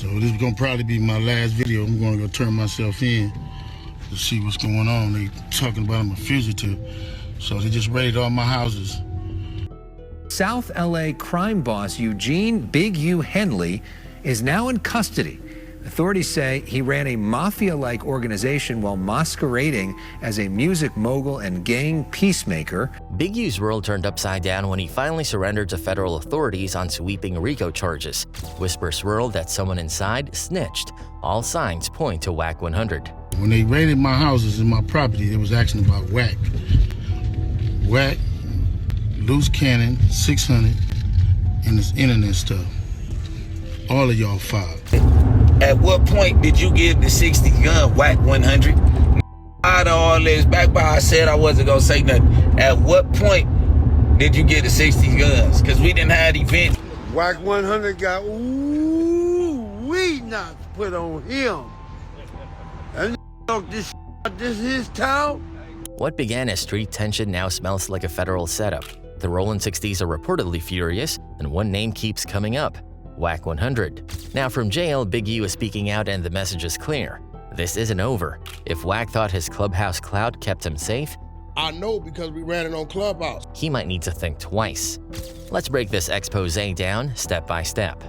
So this is gonna probably be my last video. I'm gonna go turn myself in to see what's going on. They talking about I'm a fugitive. So they just raided all my houses. South LA crime boss Eugene Big U Henley is now in custody. Authorities say he ran a mafia-like organization while masquerading as a music mogul and gang peacemaker. Big U's world turned upside down when he finally surrendered to federal authorities on sweeping RICO charges. Whispers swirled that someone inside snitched. All signs point to Wack100. When they raided my houses and my property, they was asking about Wack. Wack, loose cannon, 600, and this internet stuff. All of y'all filed. At what point did you give the 60 gun, Wack100? Out of all this, back by I said I wasn't gonna say nothing. At what point did you get the 60 guns? Because we didn't have events. Wack100 got we not put on him. And this is his town. What began as street tension now smells like a federal setup. The Rollin 60s are reportedly furious, and one name keeps coming up: Wack100. Now from jail, Big U is speaking out and the message is clear. This isn't over. If Wack thought his clubhouse clout kept him safe, I know because we ran it on Clubhouse. he might need to think twice. Let's break this expose down step by step.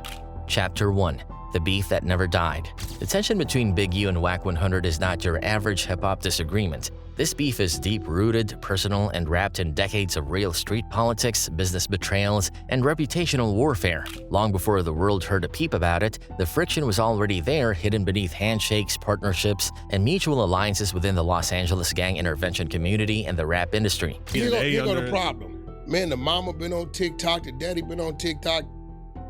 Chapter 1. The beef that never died. The tension between Big U and Wack100 is not your average hip-hop disagreement. This beef is deep-rooted, personal, and wrapped in decades of real street politics, business betrayals, and reputational warfare. Long before the world heard a peep about it, the friction was already there, hidden beneath handshakes, partnerships, and mutual alliances within the Los Angeles gang intervention community and the rap industry. Here go the problem. Man, the mama been on TikTok, the daddy been on TikTok,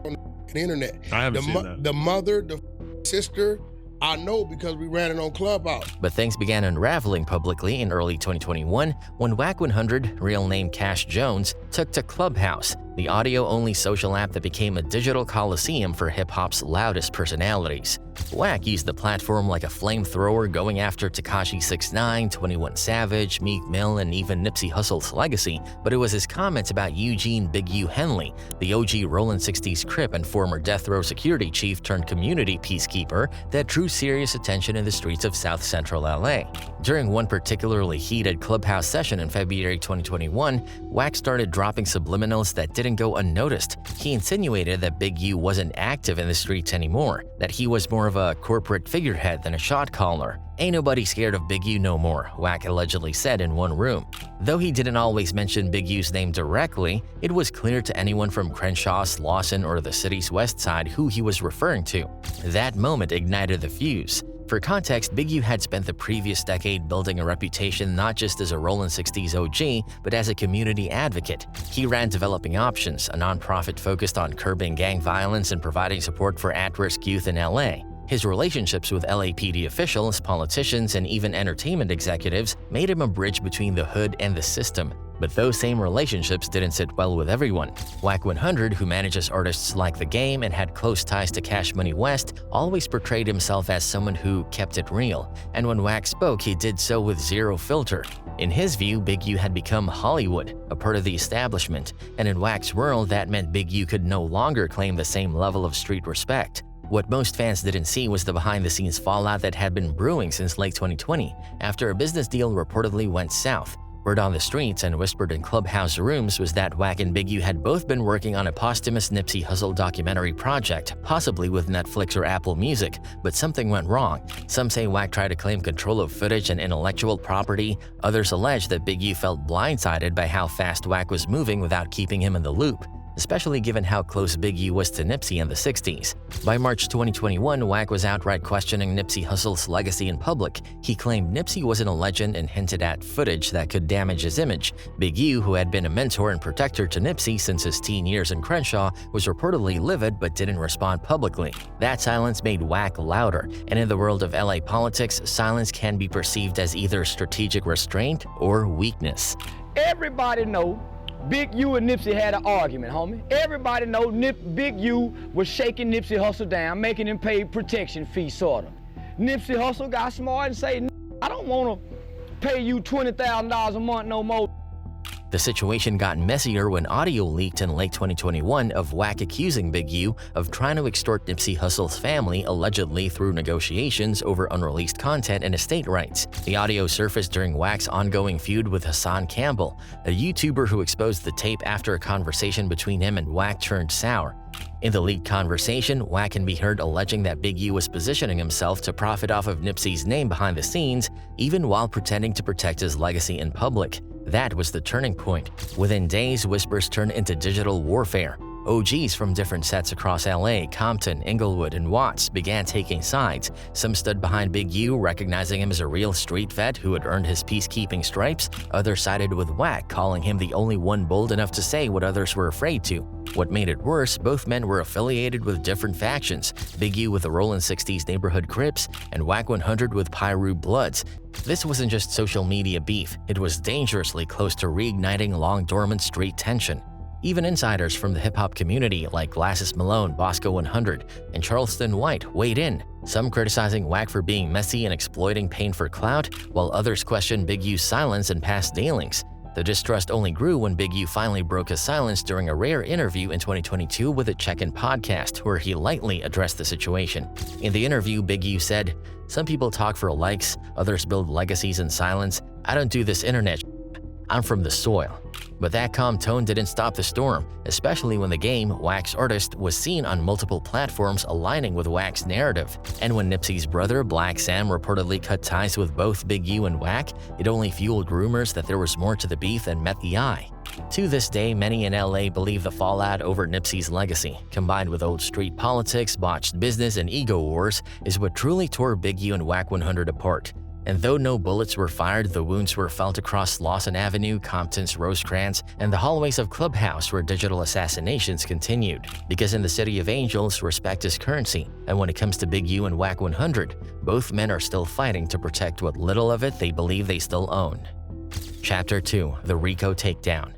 on the internet. I haven't seen that. The mother, the sister, I know because we ran it on Clubhouse. But things began unraveling publicly in early 2021 when Wack100, real name Cash Jones, took to Clubhouse, the audio-only social app that became a digital coliseum for hip-hop's loudest personalities. Wack used the platform like a flamethrower, going after Tekashi 6ix9ine, 21 Savage, Meek Mill, and even Nipsey Hussle's legacy, but it was his comments about Eugene Big U Henley, the OG Rollin 60s Crip and former death row security chief turned community peacekeeper, that drew serious attention in the streets of South Central LA. During one particularly heated Clubhouse session in February 2021, Wack started dropping subliminals that didn't go unnoticed. He insinuated that Big U wasn't active in the streets anymore, that he was more of a corporate figurehead than a shot caller. "Ain't nobody scared of Big U no more," Wack allegedly said in one room. Though he didn't always mention Big U's name directly, it was clear to anyone from Crenshaw, Slauson, or the city's west side who he was referring to. That moment ignited the fuse. For context, Big U had spent the previous decade building a reputation not just as a Rollin 60s OG, but as a community advocate. He ran Developing Options, a nonprofit focused on curbing gang violence and providing support for at-risk youth in LA. His relationships with LAPD officials, politicians, and even entertainment executives made him a bridge between the hood and the system. But those same relationships didn't sit well with everyone. Wack100, who manages artists like The Game and had close ties to Cash Money West, always portrayed himself as someone who kept it real. And when Wack spoke, he did so with zero filter. In his view, Big U had become Hollywood, a part of the establishment. And in Wack's world, that meant Big U could no longer claim the same level of street respect. What most fans didn't see was the behind-the-scenes fallout that had been brewing since late 2020, after a business deal reportedly went south. Word on the streets and whispered in clubhouse rooms was that Wack and Big U had both been working on a posthumous Nipsey Hussle documentary project, possibly with Netflix or Apple Music, but something went wrong. Some say Wack tried to claim control of footage and intellectual property. Others allege that Big U felt blindsided by how fast Wack was moving without keeping him in the loop, especially given how close Big U was to Nipsey in the 60s. By March 2021, Wack was outright questioning Nipsey Hussle's legacy in public. He claimed Nipsey wasn't a legend and hinted at footage that could damage his image. Big U, who had been a mentor and protector to Nipsey since his teen years in Crenshaw, was reportedly livid but didn't respond publicly. That silence made Wack louder, and in the world of LA politics, silence can be perceived as either strategic restraint or weakness. Everybody know Big U and Nipsey had an argument, homie. Everybody know Big U was shaking Nipsey Hussle down, making him pay protection fee, sorta. Nipsey Hussle got smart and said, I don't want to pay you $20,000 a month no more. The situation got messier when audio leaked in late 2021 of Wack accusing Big U of trying to extort Nipsey Hussle's family allegedly through negotiations over unreleased content and estate rights. The audio surfaced during Wack's ongoing feud with Hassan Campbell, a YouTuber who exposed the tape after a conversation between him and Wack turned sour. In the leaked conversation, Wack can be heard alleging that Big U was positioning himself to profit off of Nipsey's name behind the scenes, even while pretending to protect his legacy in public. That was the turning point. Within days, whispers turned into digital warfare. OGs from different sets across LA, Compton, Inglewood, and Watts began taking sides. Some stood behind Big U, recognizing him as a real street vet who had earned his peacekeeping stripes. Others sided with Wack, calling him the only one bold enough to say what others were afraid to. What made it worse, both men were affiliated with different factions, Big U with the Rollin 60s neighborhood Crips and Wack100 with Piru Bloods. This wasn't just social media beef, it was dangerously close to reigniting long-dormant street tension. Even insiders from the hip-hop community like Glasses Malone, Bosco 100, and Charleston White weighed in, some criticizing Wack for being messy and exploiting pain for clout, while others questioned Big U's silence and past dealings. The distrust only grew when Big U finally broke his silence during a rare interview in 2022 with a Check-In podcast, where he lightly addressed the situation. In the interview, Big U said, "Some people talk for likes, others build legacies in silence. I don't do this internet shit. I'm from the soil." But that calm tone didn't stop the storm, especially when the game, Wack's Artist, was seen on multiple platforms aligning with Wack's narrative. And when Nipsey's brother, Black Sam, reportedly cut ties with both Big U and Wack, it only fueled rumors that there was more to the beef than met the eye. To this day, many in LA believe the fallout over Nipsey's legacy, combined with old street politics, botched business, and ego wars, is what truly tore Big U and Wack100 apart. And though no bullets were fired, the wounds were felt across Lawson Avenue, Compton's Rosecrans, and the hallways of Clubhouse, where digital assassinations continued. Because in the City of Angels, respect is currency, and when it comes to Big U and Wack100, both men are still fighting to protect what little of it they believe they still own. Chapter 2: The RICO Takedown.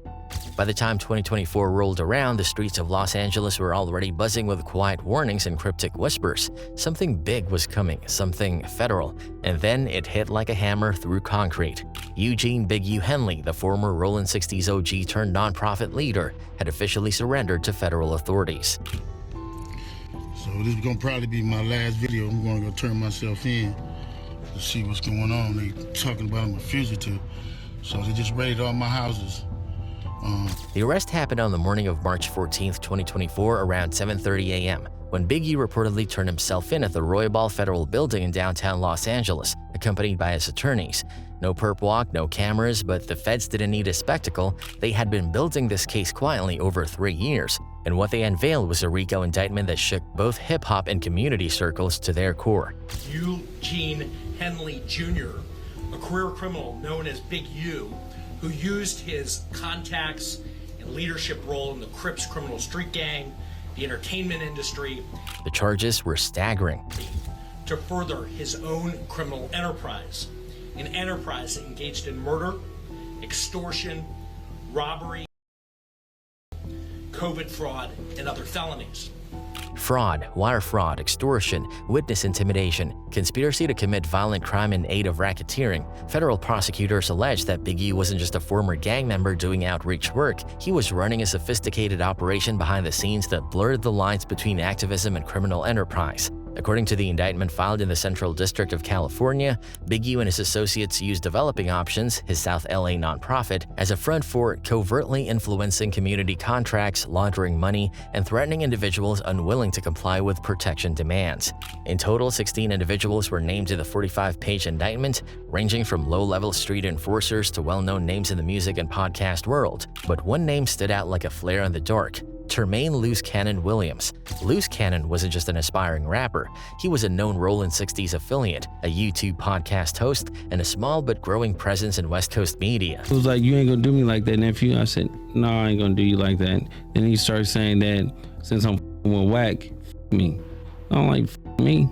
By the time 2024 rolled around, the streets of Los Angeles were already buzzing with quiet warnings and cryptic whispers. Something big was coming, something federal, and then it hit like a hammer through concrete. Eugene Big U Henley, the former Rollin 60s OG turned nonprofit leader, had officially surrendered to federal authorities. So this is gonna probably be my last video. I'm gonna go turn myself in to see what's going on. They talking about I'm a fugitive, so they just raided all my houses. The arrest happened on the morning of March 14, 2024, around 7:30 a.m., when Big U reportedly turned himself in at the Roybal Federal Building in downtown Los Angeles, accompanied by his attorneys. No perp walk, no cameras, but the feds didn't need a spectacle. They had been building this case quietly over 3 years, and what they unveiled was a RICO indictment that shook both hip-hop and community circles to their core. Eugene Henley Jr., a career criminal known as Big U, who used his contacts and leadership role in the Crips criminal street gang, the entertainment industry. The charges were staggering. To further his own criminal enterprise, an enterprise that engaged in murder, extortion, robbery, COVID fraud, and other felonies. Fraud, wire fraud, extortion, witness intimidation, conspiracy to commit violent crime in aid of racketeering. Federal prosecutors allege that Big U wasn't just a former gang member doing outreach work, he was running a sophisticated operation behind the scenes that blurred the lines between activism and criminal enterprise. According to the indictment filed in the Central District of California, Big U and his associates used Developing Options, his South LA nonprofit, as a front for covertly influencing community contracts, laundering money, and threatening individuals unwilling to comply with protection demands. In total, 16 individuals were named in the 45-page indictment, ranging from low-level street enforcers to well-known names in the music and podcast world. But one name stood out like a flare in the dark: Termaine Loose Cannon Williams. Loose Cannon wasn't just an aspiring rapper. He was a known Rollin 60s affiliate, a YouTube podcast host, and a small but growing presence in West Coast media. He was like, "You ain't gonna do me like that, nephew." I said, "No, I ain't gonna do you like that." Then he started saying that since I'm with Wack, me. I don't like me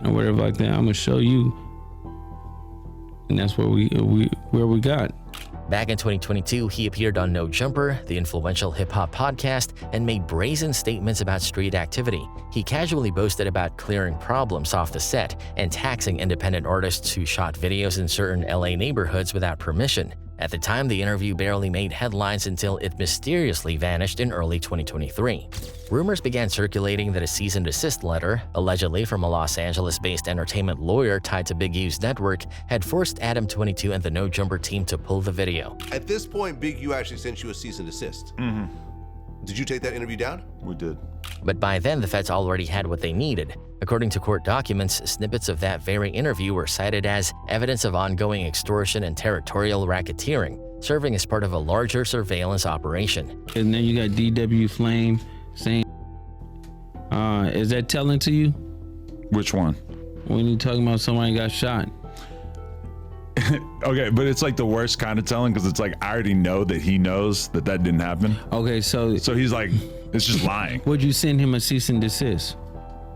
or whatever like that. I'm gonna show you. And that's where we got. Back in 2022, he appeared on No Jumper, the influential hip-hop podcast, and made brazen statements about street activity. He casually boasted about clearing problems off the set and taxing independent artists who shot videos in certain LA neighborhoods without permission. At the time, the interview barely made headlines until it mysteriously vanished in early 2023. Rumors began circulating that a cease and desist letter, allegedly from a Los Angeles-based entertainment lawyer tied to Big U's network, had forced Adam22 and the No Jumper team to pull the video. At this point, Big U actually sent you a cease and desist. Did you take that interview down? We did. But by then, the feds already had what they needed. According to court documents, snippets of that very interview were cited as evidence of ongoing extortion and territorial racketeering, serving as part of a larger surveillance operation. And then you got DW Flame saying, is that telling to you? Which one? When you talking about somebody got shot. Okay, but it's like the worst kind of telling, because it's like I already know that he knows that didn't happen. Okay, so he's like, it's just lying. Would you send him a cease and desist?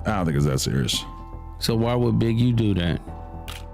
I don't think it's that serious. So why would Big U do that?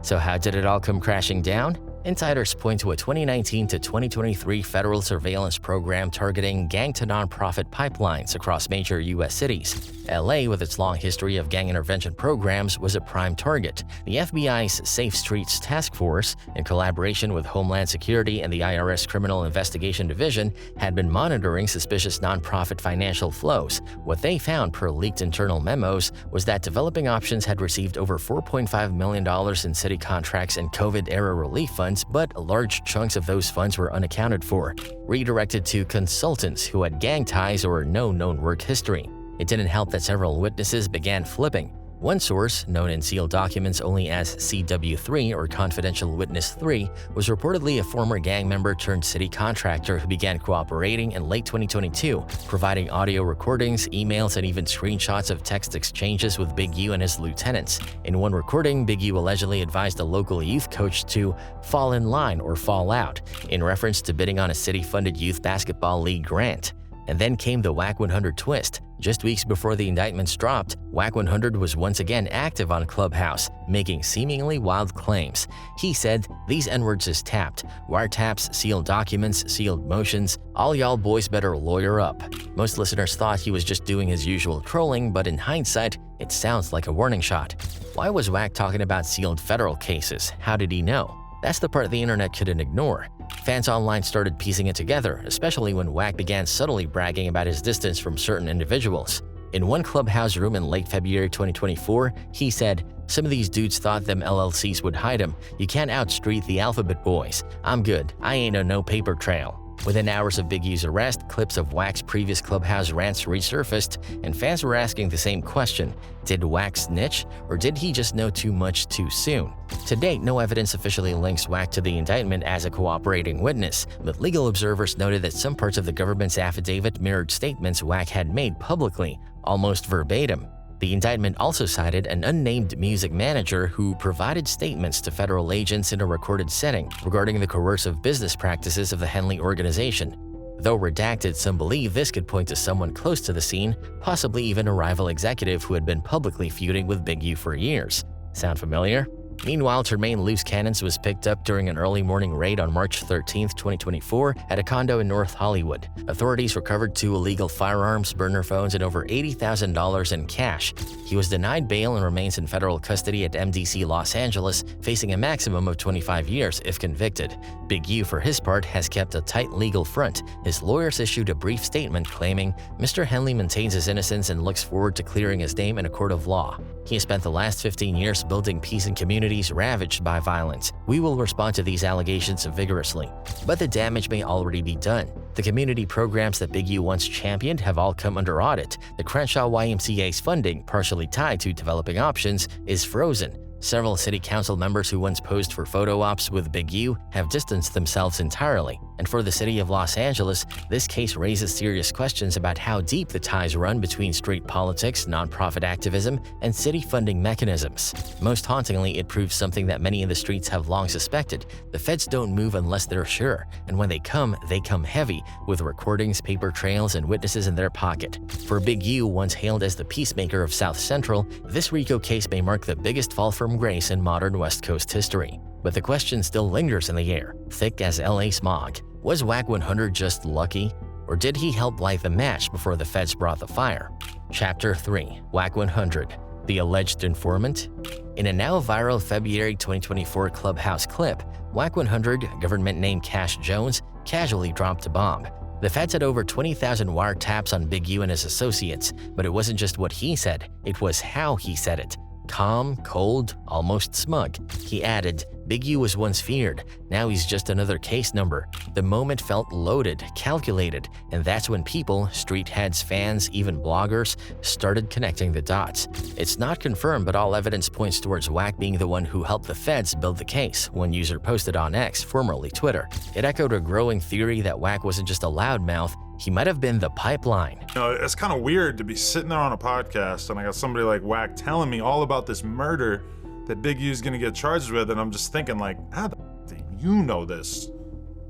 So how did it all come crashing down? Insiders point to a 2019 to 2023 federal surveillance program targeting gang-to-nonprofit pipelines across major U.S. cities. LA, with its long history of gang intervention programs, was a prime target. The FBI's Safe Streets Task Force, in collaboration with Homeland Security and the IRS Criminal Investigation Division, had been monitoring suspicious nonprofit financial flows. What they found, per leaked internal memos, was that Developing Options had received over $4.5 million in city contracts and COVID-era relief funds, but large chunks of those funds were unaccounted for, redirected to consultants who had gang ties or no known work history. It didn't help that several witnesses began flipping. One source, known in sealed documents only as CW3 or Confidential Witness 3, was reportedly a former gang member turned city contractor who began cooperating in late 2022, providing audio recordings, emails, and even screenshots of text exchanges with Big U and his lieutenants. In one recording, Big U allegedly advised a local youth coach to fall in line or fall out, in reference to bidding on a city-funded youth basketball league grant. And then came the Wack100 twist. Just weeks before the indictments dropped, Wack100 was once again active on Clubhouse, making seemingly wild claims. He said, "These N-words is tapped. Wiretaps, sealed documents, sealed motions. All y'all boys better lawyer up." Most listeners thought he was just doing his usual trolling, but in hindsight, it sounds like a warning shot. Why was Wack talking about sealed federal cases? How did he know? That's the part the internet couldn't ignore. Fans online started piecing it together, especially when Wack began subtly bragging about his distance from certain individuals. In one Clubhouse room in late February 2024, he said, "Some of these dudes thought them LLCs would hide them. You can't outstreet the alphabet boys. I'm good. I ain't a no paper trail." Within hours of Big U's arrest, clips of Wack's previous Clubhouse rants resurfaced, and fans were asking the same question. Did Wack snitch, or did he just know too much too soon? To date, no evidence officially links Wack to the indictment as a cooperating witness, but legal observers noted that some parts of the government's affidavit mirrored statements Wack had made publicly, almost verbatim. The indictment also cited an unnamed music manager who provided statements to federal agents in a recorded setting regarding the coercive business practices of the Henley organization. Though redacted, some believe this could point to someone close to the scene, possibly even a rival executive who had been publicly feuding with Big U for years. Sound familiar? Meanwhile, Tremaine Loose Cannons was picked up during an early morning raid on March 13, 2024 at a condo in North Hollywood. Authorities recovered 2 illegal firearms, burner phones, and over $80,000 in cash. He was denied bail and remains in federal custody at MDC Los Angeles, facing a maximum of 25 years if convicted. Big U, for his part, has kept a tight legal front. His lawyers issued a brief statement claiming, "Mr. Henley maintains his innocence and looks forward to clearing his name in a court of law. He has spent the last 15 years building peace in communities ravaged by violence. We will respond to these allegations vigorously." But the damage may already be done. The community programs that Big U once championed have all come under audit. The Crenshaw YMCA's funding, partially tied to Developing Options, is frozen. Several city council members who once posed for photo ops with Big U have distanced themselves entirely. And for the city of Los Angeles, this case raises serious questions about how deep the ties run between street politics, nonprofit activism, and city funding mechanisms. Most hauntingly, it proves something that many in the streets have long suspected. The feds don't move unless they're sure, and when they come heavy, with recordings, paper trails, and witnesses in their pocket. For Big U, once hailed as the peacemaker of South Central, this RICO case may mark the biggest fall from grace in modern West Coast history. But the question still lingers in the air, thick as LA smog. Was Wack100 just lucky? Or did he help light the match before the feds brought the fire? Chapter 3. Wack100. The alleged informant? In a now viral February 2024 Clubhouse clip, Wack100 government name Cash Jones casually dropped a bomb. The feds had over 20,000 wiretaps on Big U and his associates, but it wasn't just what he said, it was how he said it. Calm, cold, almost smug. He added, Big U was once feared, now he's just another case number. The moment felt loaded, calculated, and that's when people, street heads, fans, even bloggers, started connecting the dots. It's not confirmed, but all evidence points towards Wack being the one who helped the feds build the case, one user posted on X, formerly Twitter. It echoed a growing theory that Wack wasn't just a loudmouth, he might have been the pipeline. You know, it's kind of weird to be sitting there on a podcast and I got somebody like Wack telling me all about this murder that Big U's gonna get charged with, and I'm just thinking like, how the do you know this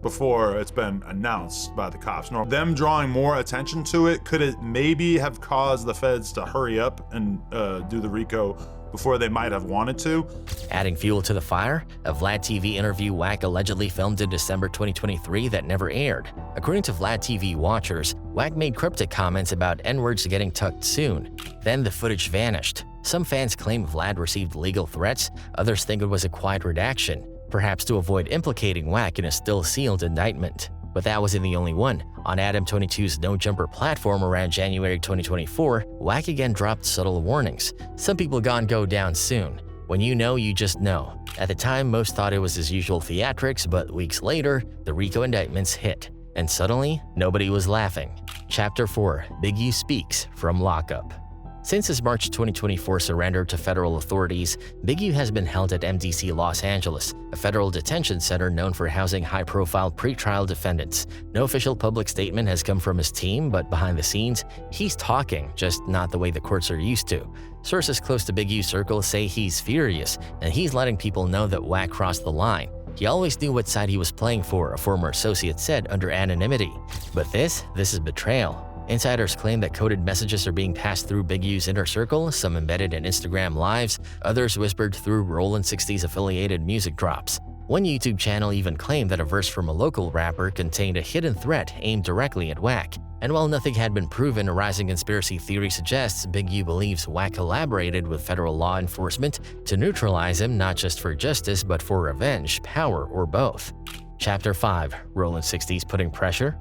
before it's been announced by the cops? No, them drawing more attention to it, could it maybe have caused the feds to hurry up and do the RICO before they might have wanted to? Adding fuel to the fire, a Vlad TV interview Wack allegedly filmed in December 2023 that never aired. According to Vlad TV watchers, Wack made cryptic comments about N-words getting tucked soon. Then the footage vanished. Some fans claim Vlad received legal threats, others think it was a quiet redaction, perhaps to avoid implicating Wack in a still-sealed indictment. But that wasn't the only one. On Adam 22's No Jumper platform around January 2024, Wack again dropped subtle warnings. Some people go down soon. When you know, you just know. At the time, most thought it was his usual theatrics, but weeks later, the RICO indictments hit. And suddenly, nobody was laughing. Chapter 4, Big U Speaks from Lockup. Since his March 2024 surrender to federal authorities, Big U has been held at MDC Los Angeles, a federal detention center known for housing high-profile pretrial defendants. No official public statement has come from his team, but behind the scenes, he's talking, just not the way the courts are used to. Sources close to Big U's circle say he's furious, and he's letting people know that Wack crossed the line. He always knew what side he was playing for, a former associate said under anonymity. But this is betrayal. Insiders claim that coded messages are being passed through Big U's inner circle, some embedded in Instagram lives, others whispered through Rollin 60's affiliated music drops. One YouTube channel even claimed that a verse from a local rapper contained a hidden threat aimed directly at Wack. And while nothing had been proven, a rising conspiracy theory suggests Big U believes Wack collaborated with federal law enforcement to neutralize him not just for justice but for revenge, power, or both. Chapter 5, Rollin 60's putting pressure.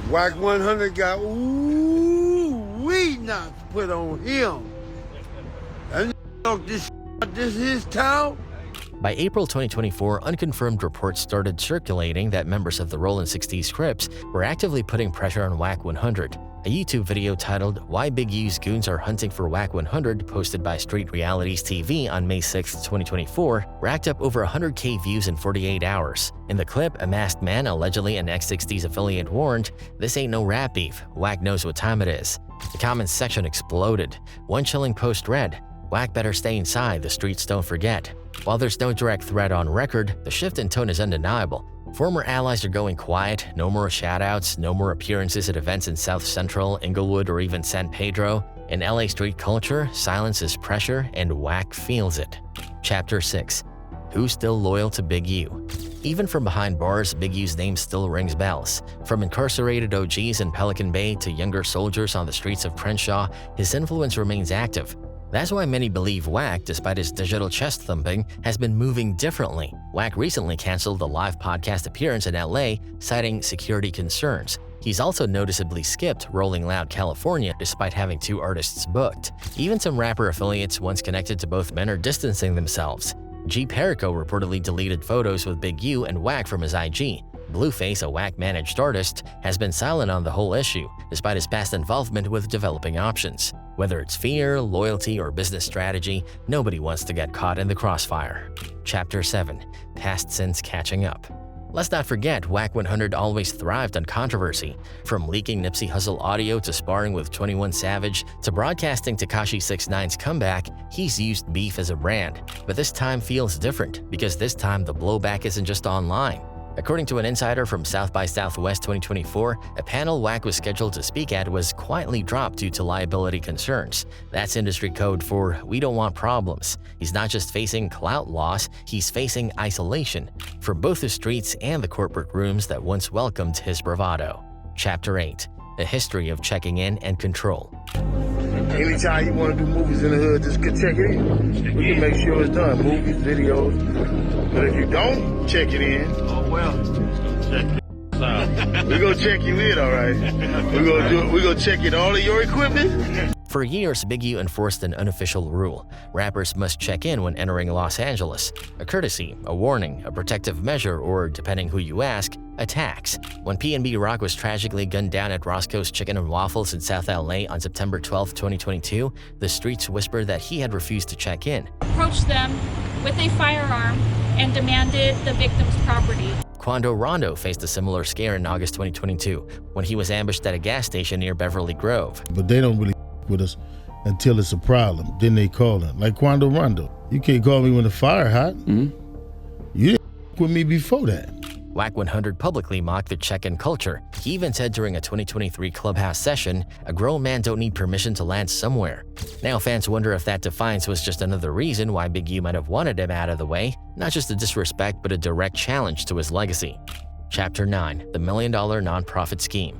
Wack100 got ooh-wee knots put on him. And this is his town. By April 2024, unconfirmed reports started circulating that members of the Rollin 60's Crips were actively putting pressure on Wack100. A YouTube video titled Why Big U's Goons Are Hunting for Wack100, posted by Street Realities TV on May 6, 2024, racked up over 100K views in 48 hours. In the clip, a masked man, allegedly an X60's affiliate, warned, "This ain't no rap beef, Wack knows what time it is." The comments section exploded. One chilling post read, "Wack better stay inside, the streets don't forget." While there's no direct threat on record, the shift in tone is undeniable. Former allies are going quiet, no more shoutouts, no more appearances at events in South Central, Inglewood, or even San Pedro. In LA street culture, silence is pressure, and Wack feels it. Chapter 6, Who's Still Loyal to Big U? Even from behind bars, Big U's name still rings bells. From incarcerated OGs in Pelican Bay to younger soldiers on the streets of Crenshaw, his influence remains active. That's why many believe Wack, despite his digital chest thumping, has been moving differently. Wack recently canceled a live podcast appearance in LA, citing security concerns. He's also noticeably skipped Rolling Loud California despite having 2 artists booked. Even some rapper affiliates once connected to both men are distancing themselves. G. Perico reportedly deleted photos with Big U and Wack from his IG. Blueface, a Wack-managed artist, has been silent on the whole issue, despite his past involvement with developing options. Whether it's fear, loyalty, or business strategy, nobody wants to get caught in the crossfire. Chapter 7, Past Sins Catching Up. Let's not forget, Wack100 always thrived on controversy. From leaking Nipsey Hussle audio to sparring with 21 Savage to broadcasting Tekashi 6ix9ine's comeback, he's used beef as a brand. But this time feels different, because this time the blowback isn't just online. According to an insider from South by Southwest 2024, a panel Wack was scheduled to speak at was quietly dropped due to liability concerns. That's industry code for "we don't want problems." He's not just facing clout loss, he's facing isolation from both the streets and the corporate rooms that once welcomed his bravado. Chapter 8, A History of Checking In and Control. Anytime you want to do movies in the hood, just check it in. We can make sure it's done. Movies, videos. But if you don't check it in, Oh, well. we're going to check you in, all right? We're going to check in all of your equipment. For years, Big U enforced an unofficial rule. Rappers must check in when entering Los Angeles. A courtesy, a warning, a protective measure, or, depending who you ask, a tax. When PNB Rock was tragically gunned down at Roscoe's Chicken and Waffles in South LA on September 12, 2022, the streets whispered that he had refused to check in. Approached them with a firearm and demanded the victim's property. Quando Rondo faced a similar scare in August 2022 when he was ambushed at a gas station near Beverly Grove. But they don't really with us until it's a problem. Then they call him. Like Quando Rondo. You can't call me when the fire hot. You didn't with me before that. Wack100 publicly mocked the check-in culture. He even said during a 2023 Clubhouse session, a grown man don't need permission to land somewhere. Now fans wonder if that defiance was just another reason why Big U might have wanted him out of the way, not just a disrespect but a direct challenge to his legacy. Chapter 9, The $1 Million Nonprofit Scheme.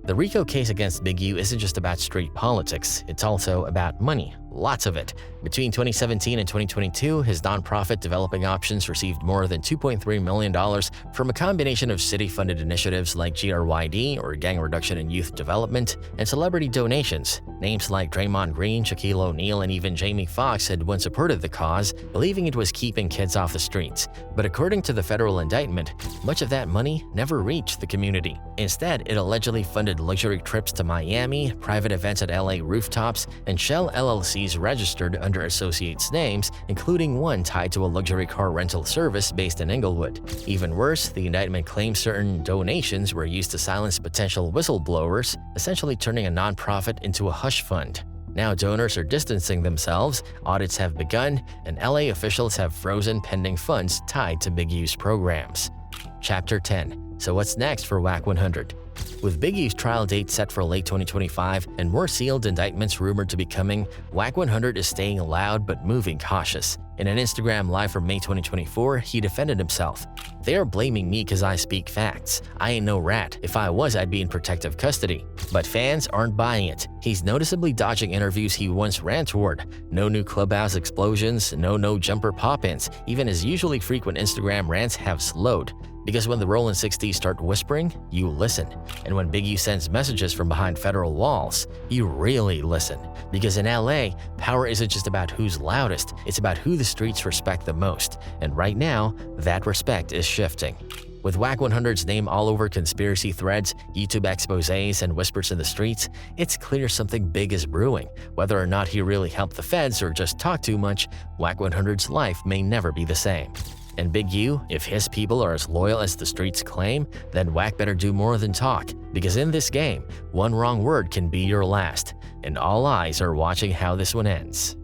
The RICO case against Big U isn't just about street politics, it's also about money, lots of it. Between 2017 and 2022, his nonprofit Developing Options received more than $2.3 million from a combination of city-funded initiatives like GRYD, or Gang Reduction in Youth Development, and celebrity donations. Names like Draymond Green, Shaquille O'Neal, and even Jamie Foxx had once supported the cause, believing it was keeping kids off the streets. But according to the federal indictment, much of that money never reached the community. Instead, it allegedly funded luxury trips to Miami, private events at LA rooftops, and shell LLCs registered under associates' names, including one tied to a luxury car rental service based in Inglewood. Even worse, the indictment claims certain donations were used to silence potential whistleblowers, essentially turning a nonprofit into a hush fund. Now donors are distancing themselves, audits have begun, and LA officials have frozen pending funds tied to Big U's programs. Chapter 10. So what's next for Wack100? With Big U's trial date set for late 2025 and more sealed indictments rumored to be coming, Wack100 is staying loud but moving cautious. In an Instagram live from May 2024, he defended himself. "They are blaming me because I speak facts. I ain't no rat. If I was, I'd be in protective custody." But fans aren't buying it. He's noticeably dodging interviews he once ran toward. No new Clubhouse explosions, no jumper pop-ins. Even his usually frequent Instagram rants have slowed. Because when the Rollin 60s start whispering, you listen. And when Big U sends messages from behind federal walls, you really listen. Because in LA, power isn't just about who's loudest, it's about who the streets respect the most. And right now, that respect is shifting. With Wack100's name all over conspiracy threads, YouTube exposés, and whispers in the streets, it's clear something big is brewing. Whether or not he really helped the feds or just talked too much, Wack100's life may never be the same. And Big U, if his people are as loyal as the streets claim, then Wack better do more than talk. Because in this game, one wrong word can be your last. And all eyes are watching how this one ends.